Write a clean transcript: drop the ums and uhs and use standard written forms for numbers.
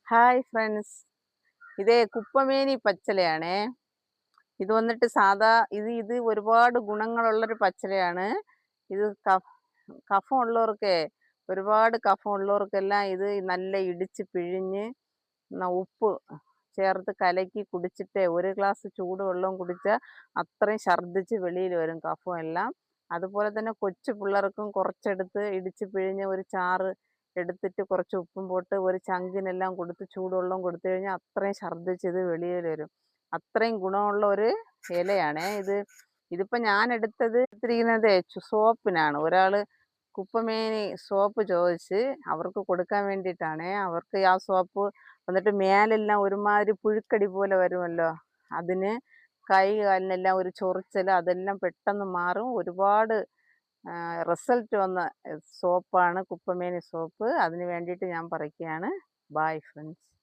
Hi friends. ഇതേ കുപ്പമേനി പച്ചിലയാണേ. ഇത് വന്നിട്ട് സാധാ ഇത് ഒരുപാട് ഗുണങ്ങളുള്ളൊരു പച്ചിലയാണ്. ഇത് കഫം ഉള്ളവർക്കേ ഒരുപാട് കഫം ഉള്ളവർക്കെല്ലാം ഇത് നല്ല ഇടിച്ച് പിഴിഞ്ഞ് ഉപ്പ് ചേർത്ത് കലക്കി കുടിച്ചിട്ടേ ഒരു ഗ്ലാസ് ചൂടുവെള്ളം കുടിച്ചാൽ അത്രയും ഛർദ്ദിച്ച് വെളിയിൽ വരും കഫം എല്ലാം. അതുപോലെ തന്നെ കൊച്ചു പിള്ളേർക്കും കുറച്ചെടുത്ത് ഇടിച്ച് പിഴിഞ്ഞ് ഒരു ചാറ് എടുത്തിട്ട് കുറച്ച് ഉപ്പും പോട്ട് ഒരു ചങ്കിനെല്ലാം കൊടുത്ത് ചൂടുവെള്ളം കൊടുത്തു കഴിഞ്ഞാൽ അത്രയും ഛർദ്ദിച്ച് ഇത് വെളിയിൽ വരും. അത്രയും ഗുണമുള്ള ഒരു ഇലയാണേ ഇത്. ഇതിപ്പോൾ ഞാൻ എടുത്തിരിക്കുന്നത് സോപ്പിനാണ്. ഒരാൾ കുപ്പമേനി സോപ്പ് ചോദിച്ച് അവർക്ക് കൊടുക്കാൻ വേണ്ടിയിട്ടാണേ. അവർക്ക് ആ സോപ്പ് വന്നിട്ട് മേലെല്ലാം ഒരുമാതിരി പുഴുക്കടി പോലെ വരുമല്ലോ, അതിന് കൈ കാലിനെല്ലാം ഒരു ചൊറിച്ചൽ അതെല്ലാം പെട്ടെന്ന് മാറും. ഒരുപാട് റിസൾട്ട് വന്ന സോപ്പാണ് കുപ്പമേനി സോപ്പ്. അതിന് വേണ്ടിയിട്ട് ഞാൻ പറയുകയാണ്. Bye friends.